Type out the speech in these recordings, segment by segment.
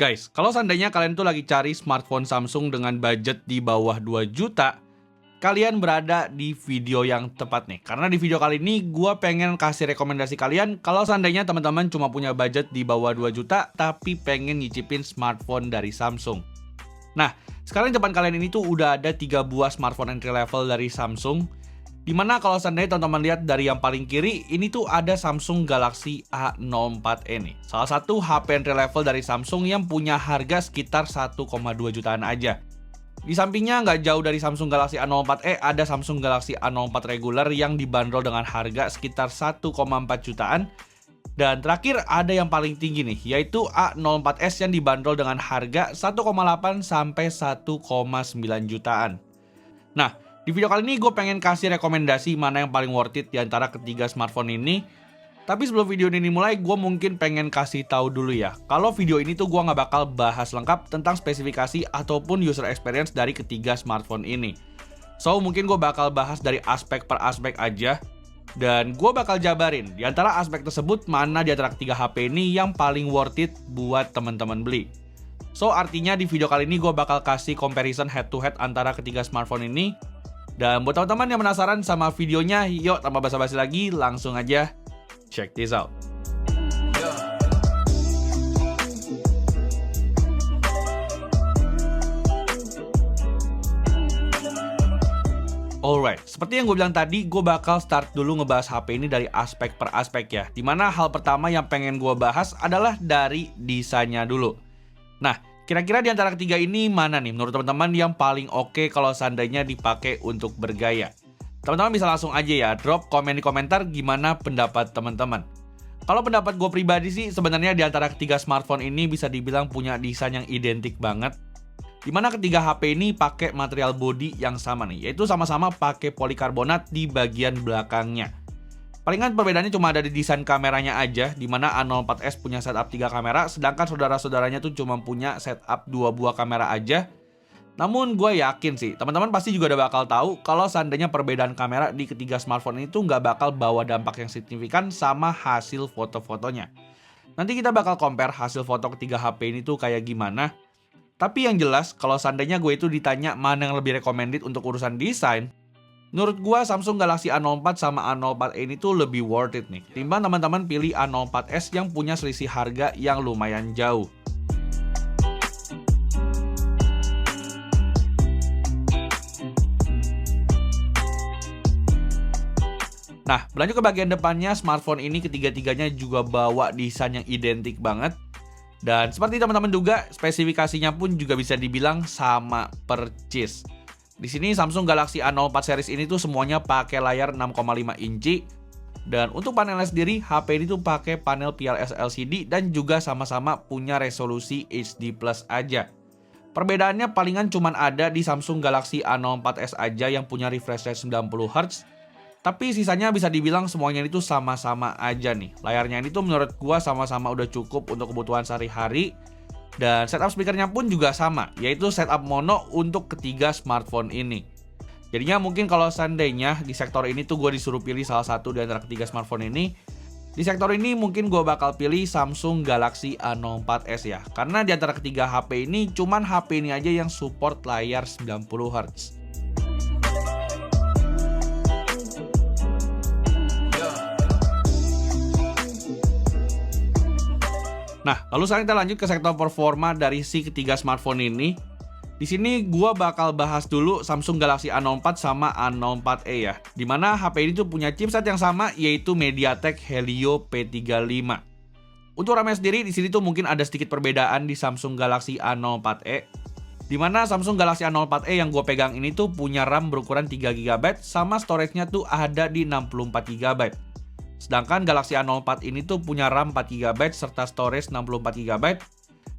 Guys, kalau seandainya kalian tuh lagi cari smartphone Samsung dengan budget di bawah 2 juta, kalian berada di video yang tepat nih. Karena di video kali ini gue pengen kasih rekomendasi kalian kalau seandainya teman-teman cuma punya budget di bawah 2 juta tapi pengen nyicipin smartphone dari Samsung. Nah, sekarang di depan kalian ini tuh udah ada 3 buah smartphone entry level dari Samsung. Dimana kalau seandainya teman-teman lihat dari yang paling kiri, ini tuh ada Samsung Galaxy A04e nih. Salah satu HP entry level dari Samsung yang punya harga sekitar 1,2 jutaan aja. Di sampingnya nggak jauh dari Samsung Galaxy A04e ada Samsung Galaxy A04 reguler yang dibanderol dengan harga sekitar 1,4 jutaan. Dan terakhir ada yang paling tinggi nih, yaitu A04s yang dibanderol dengan harga 1,8 sampai 1,9 jutaan. Nah, di video kali ini gue pengen kasih rekomendasi mana yang paling worth it di antara ketiga smartphone ini. Tapi sebelum video ini dimulai, gue mungkin pengen kasih tahu dulu ya, kalau video ini tuh gue nggak bakal bahas lengkap tentang spesifikasi ataupun user experience dari ketiga smartphone ini. So, mungkin gue bakal bahas dari aspek per aspek aja. Dan gue bakal jabarin di antara aspek tersebut mana di antara ketiga HP ini yang paling worth it buat teman-teman beli. So, artinya di video kali ini gue bakal kasih comparison head to head antara ketiga smartphone ini. Dan buat teman-teman yang penasaran sama videonya, yuk tanpa basa-basi lagi, langsung aja check this out. Alright, seperti yang gue bilang tadi, gue bakal start dulu ngebahas HP ini dari aspek per aspek ya. Dimana hal pertama yang pengen gue bahas adalah dari desainnya dulu. Nah, kira-kira di antara ketiga ini mana nih menurut teman-teman yang paling oke kalau seandainya dipakai untuk bergaya? Teman-teman bisa langsung aja ya drop komen di komentar gimana pendapat teman-teman. Kalau pendapat gue pribadi sih sebenarnya di antara ketiga smartphone ini bisa dibilang punya desain yang identik banget. Dimana ketiga HP ini pakai material body yang sama nih, yaitu sama-sama pakai polikarbonat di bagian belakangnya. Palingan perbedaannya cuma ada di desain kameranya aja, dimana A04s punya setup 3 kamera, sedangkan saudara-saudaranya tuh cuma punya setup 2 buah kamera aja. Namun gue yakin sih, teman-teman pasti juga udah bakal tahu kalau seandainya perbedaan kamera di ketiga smartphone ini tuh nggak bakal bawa dampak yang signifikan sama hasil foto-fotonya. Nanti kita bakal compare hasil foto ketiga HP ini tuh kayak gimana. Tapi yang jelas, kalau seandainya gue itu ditanya mana yang lebih recommended untuk urusan desain, menurut gue Samsung Galaxy A04 sama A04e ini tuh lebih worth it nih timbang teman-teman pilih A04s yang punya selisih harga yang lumayan jauh. Nah, berlanjut ke bagian depannya, smartphone ini ketiga-tiganya juga bawa desain yang identik banget. Dan seperti teman-teman duga, spesifikasinya pun juga bisa dibilang sama percis. Di sini Samsung Galaxy A04 series ini tuh semuanya pakai layar 6,5 inci. Dan untuk panelnya sendiri, HP ini tuh pakai panel PLS LCD dan juga sama-sama punya resolusi HD Plus aja. Perbedaannya palingan cuman ada di Samsung Galaxy A04s aja yang punya refresh rate 90Hz. Tapi sisanya bisa dibilang semuanya itu sama-sama aja nih. Layarnya ini tuh menurut gua sama-sama udah cukup untuk kebutuhan sehari-hari. Dan setup speakernya pun juga sama, yaitu setup mono untuk ketiga smartphone ini. Jadinya mungkin kalau seandainya di sektor ini tuh gue disuruh pilih salah satu di antara ketiga smartphone ini, di sektor ini mungkin gue bakal pilih Samsung Galaxy A04s ya. Karena di antara ketiga HP ini, cuman HP ini aja yang support layar 90Hz. Nah, lalu sekarang kita lanjut ke sektor performa dari si ketiga smartphone ini. Di sini gua bakal bahas dulu Samsung Galaxy A04 sama A04e ya. Dimana HP ini tuh punya chipset yang sama, yaitu MediaTek Helio P35. Untuk RAM sendiri di sini tuh mungkin ada sedikit perbedaan di Samsung Galaxy A04e. Dimana Samsung Galaxy A04e yang gue pegang ini tuh punya RAM berukuran 3GB sama storage-nya tuh ada di 64GB. Sedangkan Galaxy A04 ini tuh punya RAM 4GB serta storage 64GB.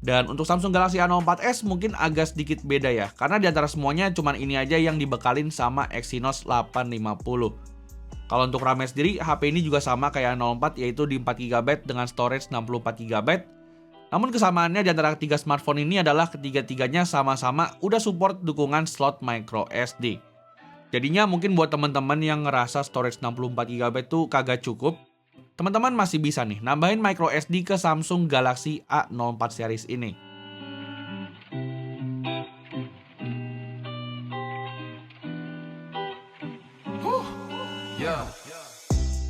Dan untuk Samsung Galaxy A04s mungkin agak sedikit beda ya, karena di antara semuanya cuman ini aja yang dibekalin sama Exynos 850. Kalau untuk RAM sendiri, HP ini juga sama kayak A04 yaitu di 4GB dengan storage 64GB. Namun kesamaannya di antara ketiga smartphone ini adalah ketiga-tiganya sama-sama udah support dukungan slot micro SD. Jadinya mungkin buat teman-teman yang ngerasa storage 64GB tuh kagak cukup, teman-teman masih bisa nih nambahin micro SD ke Samsung Galaxy A04 series ini.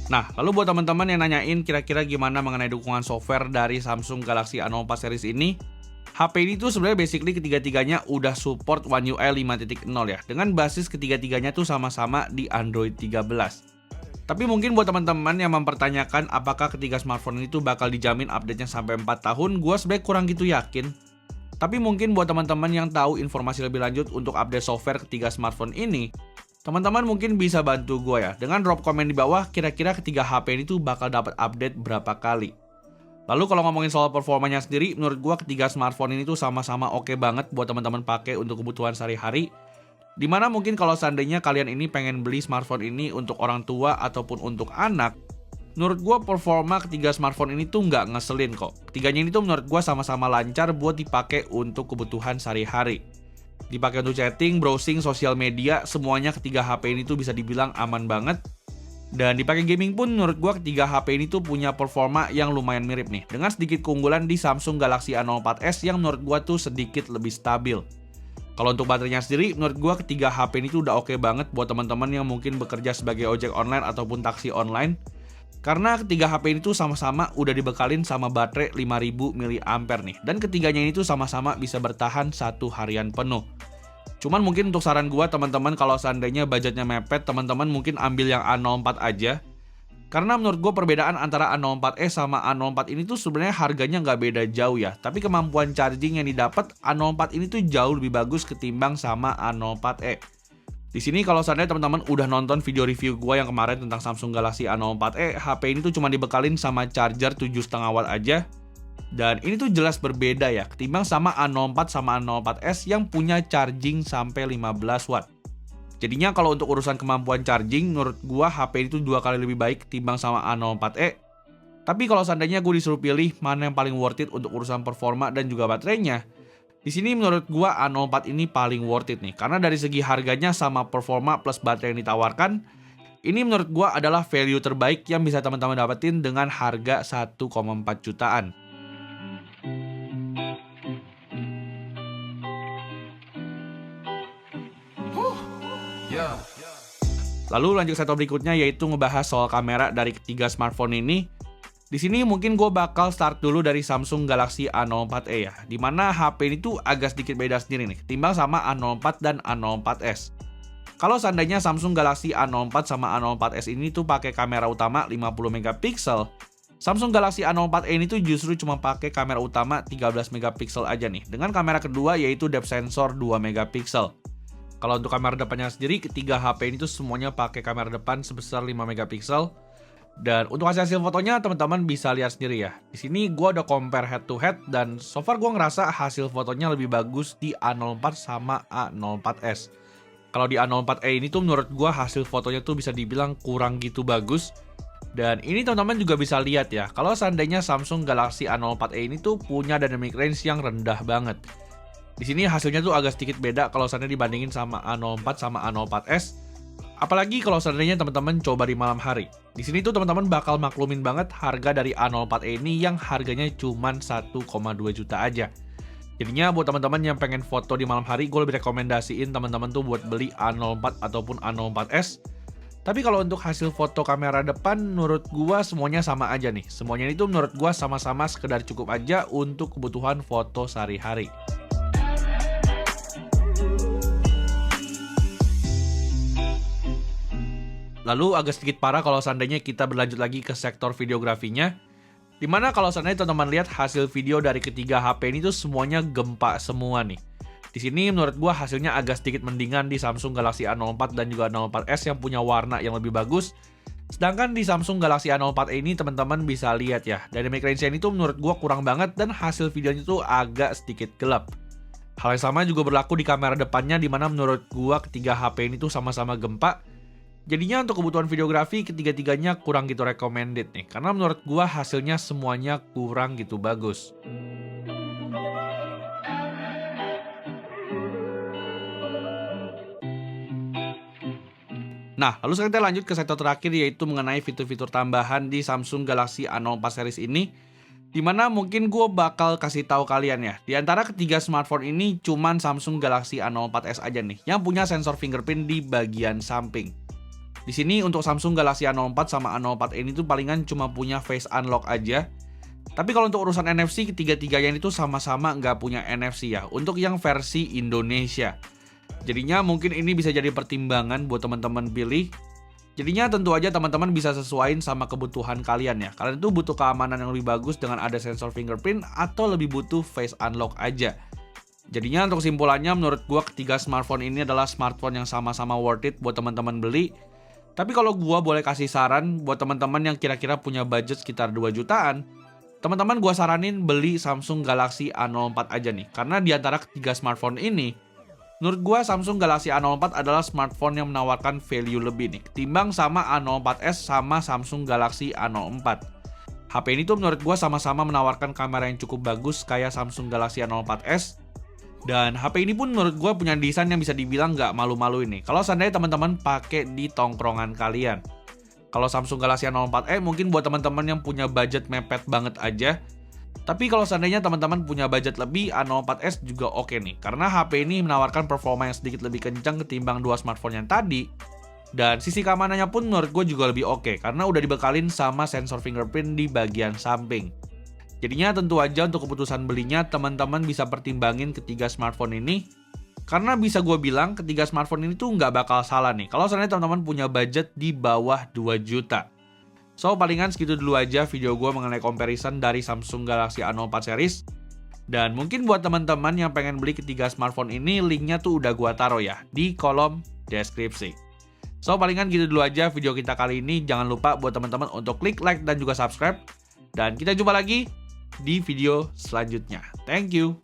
Nah, lalu buat teman-teman yang nanyain kira-kira gimana mengenai dukungan software dari Samsung Galaxy A04 series ini, HP ini tuh sebenarnya basically ketiga-tiganya udah support One UI 5.0 ya, dengan basis ketiga-tiganya tuh sama-sama di Android 13. Tapi mungkin buat teman-teman yang mempertanyakan apakah ketiga smartphone ini tuh bakal dijamin update-nya sampai 4 tahun, gue sebenarnya kurang gitu yakin. Tapi mungkin buat teman-teman yang tahu informasi lebih lanjut untuk update software ketiga smartphone ini, teman-teman mungkin bisa bantu gue ya, dengan drop komen di bawah kira-kira ketiga HP ini tuh bakal dapat update berapa kali. Lalu kalau ngomongin soal performanya sendiri, menurut gue ketiga smartphone ini tuh sama-sama oke banget buat teman-teman pakai untuk kebutuhan sehari-hari. Dimana mungkin kalau seandainya kalian ini pengen beli smartphone ini untuk orang tua ataupun untuk anak, menurut gue performa ketiga smartphone ini tuh nggak ngeselin kok. Ketiganya ini tuh menurut gue sama-sama lancar buat dipakai untuk kebutuhan sehari-hari. Dipakai untuk chatting, browsing, sosial media, semuanya ketiga HP ini tuh bisa dibilang aman banget. Dan dipakai gaming pun menurut gue ketiga HP ini tuh punya performa yang lumayan mirip nih, dengan sedikit keunggulan di Samsung Galaxy A04s yang menurut gue tuh sedikit lebih stabil. Kalau untuk baterainya sendiri, menurut gue ketiga HP ini tuh udah oke banget buat teman-teman yang mungkin bekerja sebagai ojek online ataupun taksi online. Karena ketiga HP ini tuh sama-sama udah dibekalin sama baterai 5000 mAh nih. Dan ketiganya ini tuh sama-sama bisa bertahan 1 harian penuh. Cuman mungkin untuk saran gue teman-teman, kalau seandainya budgetnya mepet, teman-teman mungkin ambil yang A04 aja. Karena menurut gue perbedaan antara A04e sama A04 ini tuh sebenarnya harganya nggak beda jauh ya. Tapi kemampuan charging yang didapat A04 ini tuh jauh lebih bagus ketimbang sama A04e. Di sini kalau seandainya teman-teman udah nonton video review gue yang kemarin tentang Samsung Galaxy A04e, HP ini tuh cuma dibekalin sama charger 7,5 watt aja. Dan ini tuh jelas berbeda ya, ketimbang sama A04 sama A04s yang punya charging sampai 15 watt. Jadinya kalau untuk urusan kemampuan charging, menurut gua HP itu 2 kali lebih baik ketimbang sama A04e. Tapi kalau seandainya gue disuruh pilih mana yang paling worth it untuk urusan performa dan juga baterainya, di sini menurut gua A04 ini paling worth it nih. Karena dari segi harganya sama performa plus baterai yang ditawarkan, ini menurut gua adalah value terbaik yang bisa teman-teman dapetin dengan harga 1,4 jutaan. Lalu lanjut ke satu berikutnya, yaitu ngebahas soal kamera dari ketiga smartphone ini. Di sini mungkin gue bakal start dulu dari Samsung Galaxy A04e ya, dimana HP ini tuh agak sedikit beda sendiri nih, ketimbang sama A04 dan A04s. Kalau seandainya Samsung Galaxy A04 sama A04s ini tuh pakai kamera utama 50 megapiksel, Samsung Galaxy A04e ini tuh justru cuma pakai kamera utama 13 megapiksel aja nih, dengan kamera kedua yaitu depth sensor 2 megapiksel. Kalau untuk kamera depannya sendiri, ketiga HP ini tuh semuanya pakai kamera depan sebesar 5 megapiksel. Dan untuk hasil fotonya teman-teman bisa lihat sendiri ya. Di sini gue udah compare head to head dan so far gue ngerasa hasil fotonya lebih bagus di A04 sama A04s. Kalau di A04e ini tuh menurut gue hasil fotonya tuh bisa dibilang kurang gitu bagus. Dan ini teman-teman juga bisa lihat ya, kalau seandainya Samsung Galaxy A04e ini tuh punya dynamic range yang rendah banget. Di sini hasilnya tuh agak sedikit beda kalau seandainya dibandingin sama A04 sama A04s. Apalagi kalau seandainya teman-teman coba di malam hari. Di sini tuh teman-teman bakal maklumin banget harga dari A04e ini yang harganya cuma 1,2 juta aja. Jadinya buat teman-teman yang pengen foto di malam hari, gue lebih rekomendasiin teman-teman tuh buat beli A04 ataupun A04s. Tapi kalau untuk hasil foto kamera depan, menurut gue semuanya sama aja nih. Semuanya itu menurut gue sama-sama sekedar cukup aja untuk kebutuhan foto sehari-hari. Lalu agak sedikit parah kalau seandainya kita berlanjut lagi ke sektor videografinya. Dimana kalau seandainya teman-teman lihat hasil video dari ketiga HP ini tuh semuanya gempa semua nih. Di sini menurut gua hasilnya agak sedikit mendingan di Samsung Galaxy A04 dan juga A04s yang punya warna yang lebih bagus. Sedangkan di Samsung Galaxy A04 ini teman-teman bisa lihat ya, dynamic range ini tuh menurut gua kurang banget dan hasil videonya tuh agak sedikit gelap. Hal yang sama juga berlaku di kamera depannya, dimana menurut gua ketiga HP ini tuh sama-sama gempa. Jadinya untuk kebutuhan videografi ketiga-tiganya kurang gitu recommended nih, karena menurut gua hasilnya semuanya kurang gitu bagus. Nah, lalu sekarang kita lanjut ke sektor terakhir, yaitu mengenai fitur-fitur tambahan di Samsung Galaxy A04 series ini. Dimana mungkin gue bakal kasih tahu kalian ya, di antara ketiga smartphone ini cuman Samsung Galaxy A04s aja nih yang punya sensor fingerprint di bagian samping. Di sini untuk Samsung Galaxy A04 sama A04 ini tuh palingan cuma punya face unlock aja. Tapi kalau untuk urusan NFC, ketiga-tiganya itu sama-sama nggak punya NFC ya, untuk yang versi Indonesia. Jadinya mungkin ini bisa jadi pertimbangan buat teman-teman pilih. Jadinya tentu aja teman-teman bisa sesuaiin sama kebutuhan kalian ya. Kalian itu butuh keamanan yang lebih bagus dengan ada sensor fingerprint atau lebih butuh face unlock aja. Jadinya untuk kesimpulannya menurut gua ketiga smartphone ini adalah smartphone yang sama-sama worth it buat teman-teman beli. Tapi kalau gua boleh kasih saran buat teman-teman yang kira-kira punya budget sekitar 2 jutaan, teman-teman gua saranin beli Samsung Galaxy A04 aja nih. Karena di antara ketiga smartphone ini, menurut gua Samsung Galaxy A04 adalah smartphone yang menawarkan value lebih nih ketimbang sama A04s sama Samsung Galaxy A04. HP ini tuh menurut gua sama-sama menawarkan kamera yang cukup bagus kayak Samsung Galaxy A04s. Dan HP ini pun menurut gua punya desain yang bisa dibilang nggak malu-malu ini kalau seandainya teman-teman pakai di tongkrongan kalian. Kalau Samsung Galaxy A04e mungkin buat teman-teman yang punya budget mepet banget aja. Tapi kalau seandainya teman-teman punya budget lebih, A04s juga oke nih. Karena HP ini menawarkan performa yang sedikit lebih kencang ketimbang dua smartphone yang tadi. Dan sisi keamanannya pun menurut gue juga lebih oke. Karena udah dibekalin sama sensor fingerprint di bagian samping. Jadinya tentu aja untuk keputusan belinya, teman-teman bisa pertimbangin ketiga smartphone ini. Karena bisa gue bilang ketiga smartphone ini tuh nggak bakal salah nih. Kalau seandainya teman-teman punya budget di bawah 2 juta. So, palingan segitu dulu aja video gue mengenai comparison dari Samsung Galaxy A04 series. Dan mungkin buat teman-teman yang pengen beli ketiga smartphone ini, linknya tuh udah gue taruh ya di kolom deskripsi. So, palingan gitu dulu aja video kita kali ini. Jangan lupa buat teman-teman untuk klik like dan juga subscribe. Dan kita jumpa lagi di video selanjutnya. Thank you.